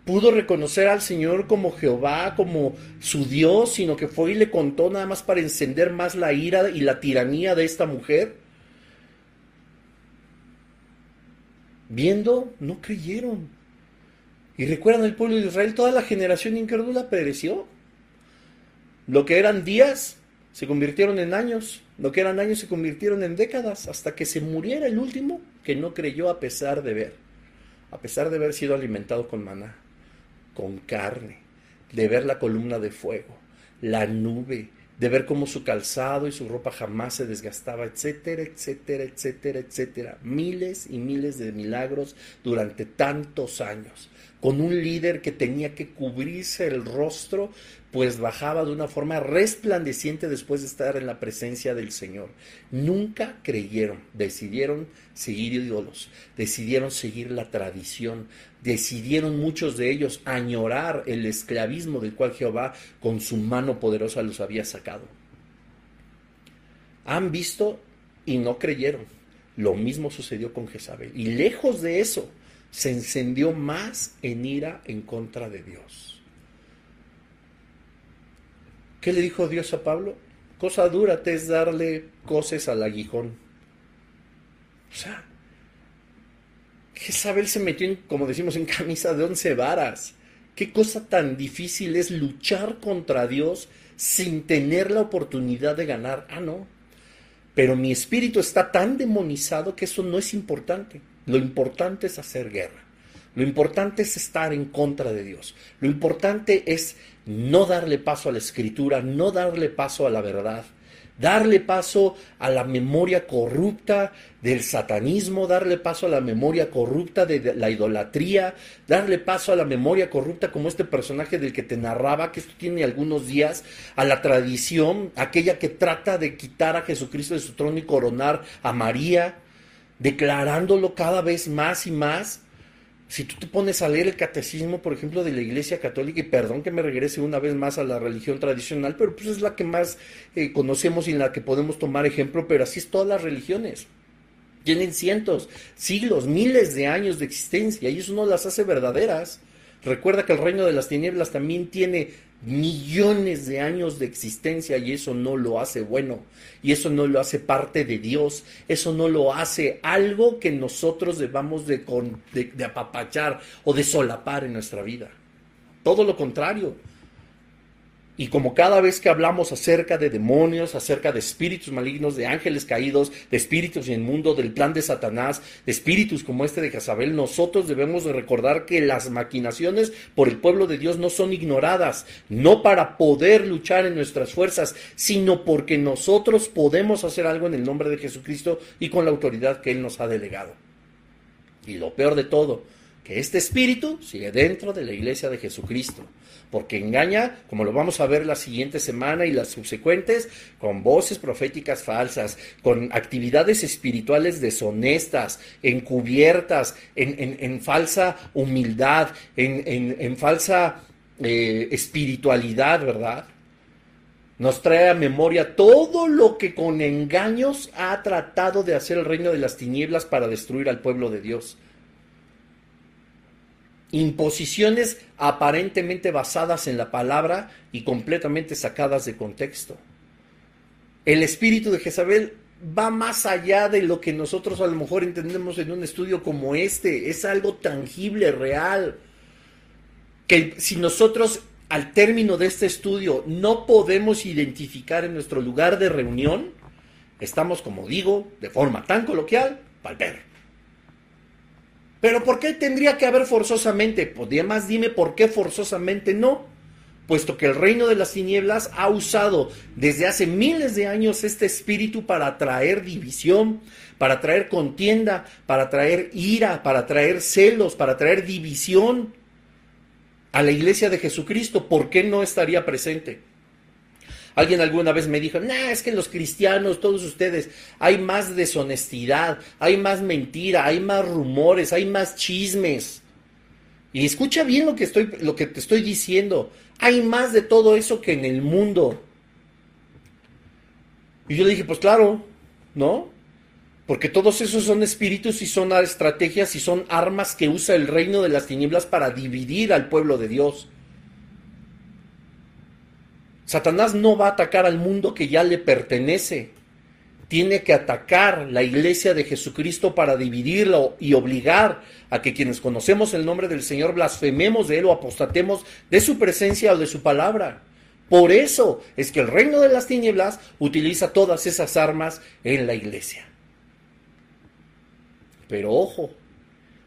pudo reconocer al Señor como Jehová, como su Dios, sino que fue y le contó nada más para encender más la ira y la tiranía de esta mujer. Viendo, no creyeron. Y recuerdan, el pueblo de Israel, toda la generación incrédula pereció. Lo que eran días se convirtieron en años, lo que eran años se convirtieron en décadas, hasta que se muriera el último que no creyó a pesar de haber sido alimentado con maná, con carne, de ver la columna de fuego, la nube, de ver cómo su calzado y su ropa jamás se desgastaba, etcétera, etcétera, etcétera, etcétera. Miles y miles de milagros durante tantos años, con un líder que tenía que cubrirse el rostro, pues bajaba de una forma resplandeciente después de estar en la presencia del Señor. Nunca creyeron, decidieron seguir ídolos, decidieron seguir la tradición, decidieron muchos de ellos añorar el esclavismo del cual Jehová con su mano poderosa los había sacado. Han visto y no creyeron. Lo mismo sucedió con Jezabel. Y lejos de eso, se encendió más en ira en contra de Dios. ¿Qué le dijo Dios a Pablo? Cosa dura te es darle coces al aguijón. O sea, Jezabel se metió, como decimos, en camisa de 11 varas. Qué cosa tan difícil es luchar contra Dios sin tener la oportunidad de ganar. Ah, no. Pero mi espíritu está tan demonizado que eso no es importante. Lo importante es hacer guerra. Lo importante es estar en contra de Dios. Lo importante es no darle paso a la Escritura, no darle paso a la verdad, darle paso a la memoria corrupta del satanismo, darle paso a la memoria corrupta de la idolatría, darle paso a la memoria corrupta como este personaje del que te narraba, que esto tiene algunos días, a la tradición, aquella que trata de quitar a Jesucristo de su trono y coronar a María, declarándolo cada vez más y más. Si tú te pones a leer el catecismo, por ejemplo, de la Iglesia Católica, y perdón que me regrese una vez más a la religión tradicional, pero pues es la que más conocemos y en la que podemos tomar ejemplo, pero así es todas las religiones. Tienen cientos, siglos, miles de años de existencia y eso no las hace verdaderas. Recuerda que el reino de las tinieblas también tiene millones de años de existencia y eso no lo hace bueno, y eso no lo hace parte de Dios, eso no lo hace algo que nosotros debamos de apapachar o de solapar en nuestra vida. Todo lo contrario. Y como cada vez que hablamos acerca de demonios, acerca de espíritus malignos, de ángeles caídos, de espíritus inmundos, del plan de Satanás, de espíritus como este de Jezabel, nosotros debemos de recordar que las maquinaciones por el pueblo de Dios no son ignoradas, no para poder luchar en nuestras fuerzas, sino porque nosotros podemos hacer algo en el nombre de Jesucristo y con la autoridad que Él nos ha delegado. Y lo peor de todo, que este espíritu sigue dentro de la iglesia de Jesucristo, porque engaña, como lo vamos a ver la siguiente semana y las subsecuentes, con voces proféticas falsas, con actividades espirituales deshonestas, encubiertas, en falsa humildad, en falsa espiritualidad, ¿verdad? Nos trae a memoria todo lo que con engaños ha tratado de hacer el reino de las tinieblas para destruir al pueblo de Dios. Imposiciones aparentemente basadas en la palabra y completamente sacadas de contexto. El espíritu de Jezabel va más allá de lo que nosotros a lo mejor entendemos en un estudio como este. Es algo tangible, real. Que si nosotros al término de este estudio no podemos identificar en nuestro lugar de reunión, estamos, como digo, de forma tan coloquial, pa'l perro. ¿Pero por qué tendría que haber forzosamente? Pues además dime por qué forzosamente no. Puesto que el reino de las tinieblas ha usado desde hace miles de años este espíritu para traer división, para traer contienda, para traer ira, para traer celos, para traer división a la iglesia de Jesucristo. ¿Por qué no estaría presente? Alguien alguna vez me dijo, es que los cristianos, todos ustedes, hay más deshonestidad, hay más mentira, hay más rumores, hay más chismes. Y escucha bien lo que te estoy diciendo. Hay más de todo eso que en el mundo. Y yo le dije, pues claro, ¿no? Porque todos esos son espíritus y son estrategias y son armas que usa el reino de las tinieblas para dividir al pueblo de Dios. Satanás no va a atacar al mundo que ya le pertenece. Tiene que atacar la iglesia de Jesucristo para dividirla y obligar a que quienes conocemos el nombre del Señor blasfememos de Él o apostatemos de su presencia o de su palabra. Por eso es que el reino de las tinieblas utiliza todas esas armas en la iglesia. Pero ojo,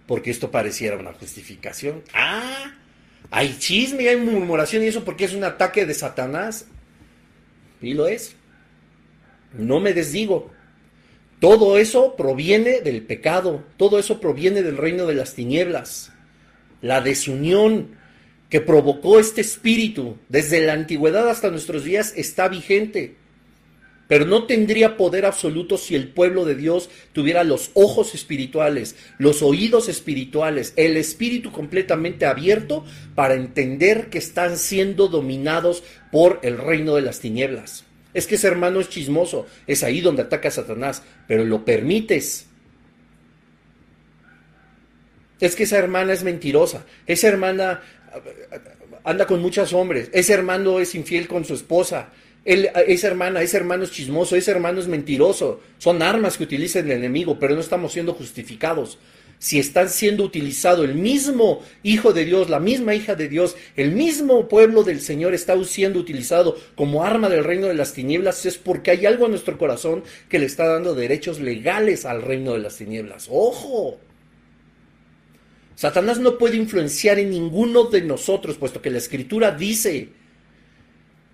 porque esto pareciera una justificación. Hay chisme y hay murmuración y eso porque es un ataque de Satanás. Y lo es. No me desdigo. Todo eso proviene del pecado. Todo eso proviene del reino de las tinieblas. La desunión que provocó este espíritu desde la antigüedad hasta nuestros días está vigente. Pero no tendría poder absoluto si el pueblo de Dios tuviera los ojos espirituales, los oídos espirituales, el espíritu completamente abierto para entender que están siendo dominados por el reino de las tinieblas. Es que ese hermano es chismoso, es ahí donde ataca a Satanás, pero lo permites. Es que esa hermana es mentirosa, esa hermana anda con muchos hombres, ese hermano es infiel con su esposa. Esa hermana, ese hermano es chismoso, ese hermano es mentiroso. Son armas que utiliza el enemigo, pero no estamos siendo justificados. Si están siendo utilizado el mismo Hijo de Dios, la misma hija de Dios, el mismo pueblo del Señor está siendo utilizado como arma del reino de las tinieblas, es porque hay algo en nuestro corazón que le está dando derechos legales al reino de las tinieblas. ¡Ojo! Satanás no puede influenciar en ninguno de nosotros, puesto que la Escritura dice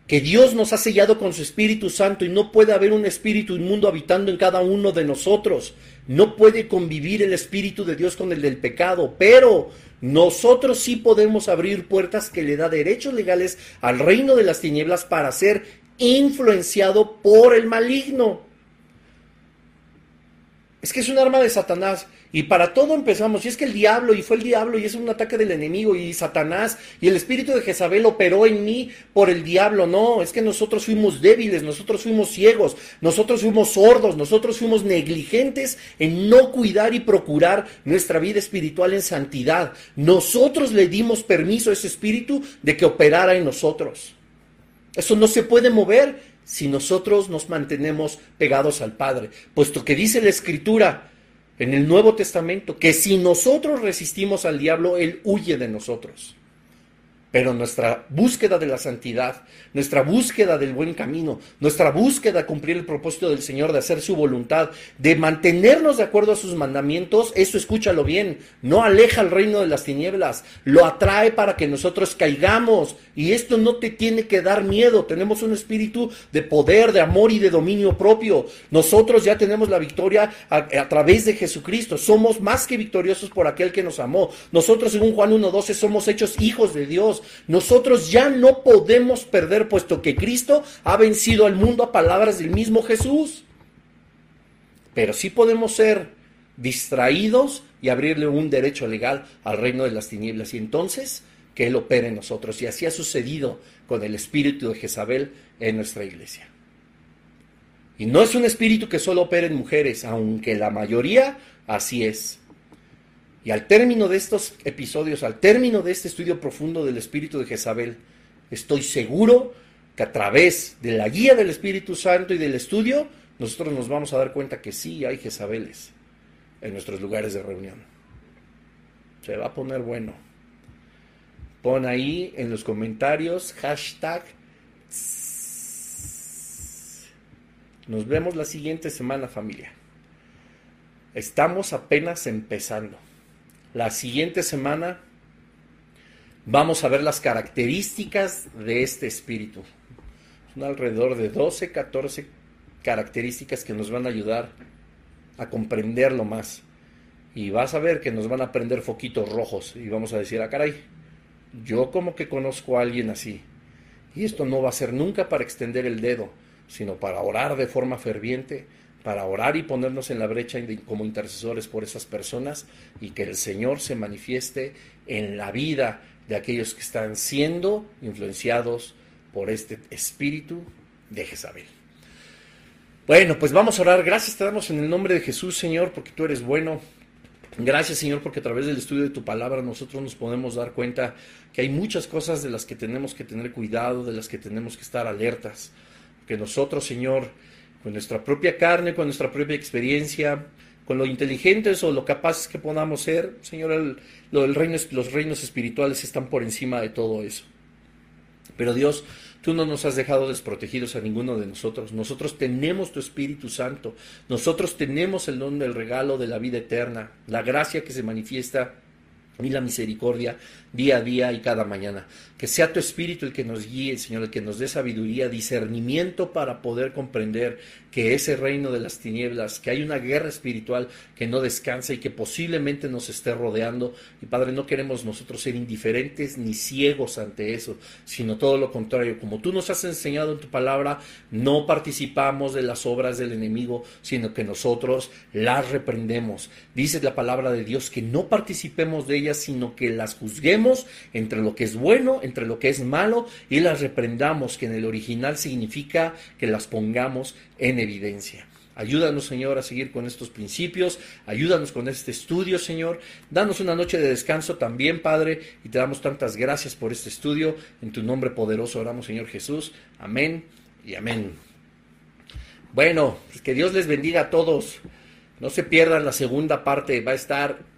que Dios nos ha sellado con su Espíritu Santo y no puede haber un espíritu inmundo habitando en cada uno de nosotros. No puede convivir el Espíritu de Dios con el del pecado, pero nosotros sí podemos abrir puertas que le da derechos legales al reino de las tinieblas para ser influenciado por el maligno. Es que es un arma de Satanás. Y para todo empezamos, y es que el diablo, y fue el diablo, y es un ataque del enemigo, y Satanás, y el espíritu de Jezabel operó en mí por el diablo. No, es que nosotros fuimos débiles, nosotros fuimos ciegos, nosotros fuimos sordos, nosotros fuimos negligentes en no cuidar y procurar nuestra vida espiritual en santidad. Nosotros le dimos permiso a ese espíritu de que operara en nosotros. Eso no se puede mover si nosotros nos mantenemos pegados al Padre, puesto que dice la Escritura en el Nuevo Testamento que si nosotros resistimos al diablo, él huye de nosotros. Pero nuestra búsqueda de la santidad, nuestra búsqueda del buen camino, nuestra búsqueda de cumplir el propósito del Señor, de hacer su voluntad, de mantenernos de acuerdo a sus mandamientos, eso escúchalo bien, no aleja al reino de las tinieblas, lo atrae para que nosotros caigamos. Y esto no te tiene que dar miedo, tenemos un espíritu de poder, de amor y de dominio propio. Nosotros ya tenemos la victoria a través de Jesucristo, somos más que victoriosos por aquel que nos amó. Nosotros, según Juan 1:12, somos hechos hijos de Dios. Nosotros ya no podemos perder, puesto que Cristo ha vencido al mundo a palabras del mismo Jesús. Pero sí podemos ser distraídos y abrirle un derecho legal al reino de las tinieblas. Y entonces, que Él opere en nosotros. Y así ha sucedido con el espíritu de Jezabel en nuestra iglesia. Y no es un espíritu que solo opera en mujeres, aunque la mayoría así es. Y al término de estos episodios, al término de este estudio profundo del espíritu de Jezabel, estoy seguro que a través de la guía del Espíritu Santo y del estudio, nosotros nos vamos a dar cuenta que sí hay Jezabeles en nuestros lugares de reunión. Se va a poner bueno. Pon ahí en los comentarios hashtag. Nos vemos la siguiente semana, familia. Estamos apenas empezando. La siguiente semana vamos a ver las características de este espíritu. Son alrededor de 12, 14 características que nos van a ayudar a comprenderlo más. Y vas a ver que nos van a prender foquitos rojos y vamos a decir, caray, yo como que conozco a alguien así. Y esto no va a ser nunca para extender el dedo, sino para orar de forma ferviente, para orar y ponernos en la brecha como intercesores por esas personas y que el Señor se manifieste en la vida de aquellos que están siendo influenciados por este espíritu de Jezabel. Bueno, pues vamos a orar. Gracias te damos en el nombre de Jesús, Señor, porque tú eres bueno. Gracias, Señor, porque a través del estudio de tu palabra nosotros nos podemos dar cuenta que hay muchas cosas de las que tenemos que tener cuidado, de las que tenemos que estar alertas. Que nosotros, Señor, con nuestra propia carne, con nuestra propia experiencia, con lo inteligentes o lo capaces que podamos ser, Señor, los reinos espirituales están por encima de todo eso. Pero Dios, tú no nos has dejado desprotegidos a ninguno de nosotros. Nosotros tenemos tu Espíritu Santo. Nosotros tenemos el don del regalo de la vida eterna, la gracia que se manifiesta y la misericordia día a día y cada mañana. Que sea tu Espíritu el que nos guíe, Señor, el que nos dé sabiduría, discernimiento para poder comprender que ese reino de las tinieblas, que hay una guerra espiritual que no descansa y que posiblemente nos esté rodeando. Y Padre, no queremos nosotros ser indiferentes ni ciegos ante eso, sino todo lo contrario. Como tú nos has enseñado en tu palabra, no participamos de las obras del enemigo, sino que nosotros las reprendemos. Dice la palabra de Dios que no participemos de ellas, sino que las juzguemos entre lo que es bueno, entre lo que es malo, y las reprendamos, que en el original significa que las pongamos en evidencia. Ayúdanos, Señor, a seguir con estos principios, ayúdanos con este estudio, Señor, danos una noche de descanso también, Padre, y te damos tantas gracias por este estudio, en tu nombre poderoso oramos, Señor Jesús, amén y amén. Bueno, pues que Dios les bendiga a todos, no se pierdan la segunda parte, va a estar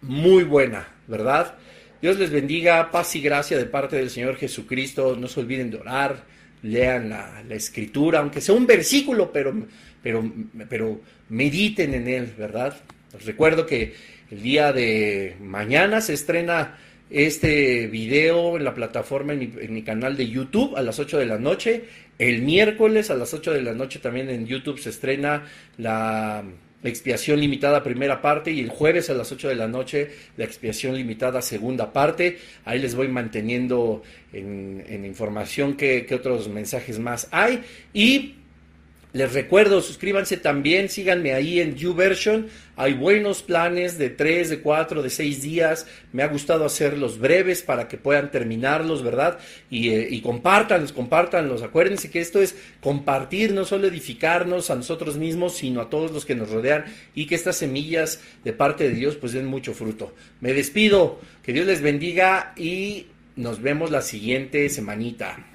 muy buena, ¿verdad? Dios les bendiga, paz y gracia de parte del Señor Jesucristo. No se olviden de orar, lean la Escritura, aunque sea un versículo, pero mediten en él, ¿verdad? Les recuerdo que el día de mañana se estrena este video en la plataforma, en mi canal de YouTube a las 8 de la noche. El miércoles a las 8 de la noche también en YouTube se estrena la expiación limitada primera parte, y el jueves a las 8 de la noche la expiación limitada segunda parte. Ahí les voy manteniendo en información qué otros mensajes más hay. Y les recuerdo, suscríbanse también, síganme ahí en YouVersion. Hay buenos planes de 3, de 4, de 6 días. Me ha gustado hacerlos breves para que puedan terminarlos, ¿verdad? Y compártanlos. Acuérdense que esto es compartir, no solo edificarnos a nosotros mismos, sino a todos los que nos rodean, y que estas semillas de parte de Dios pues den mucho fruto. Me despido, que Dios les bendiga y nos vemos la siguiente semanita.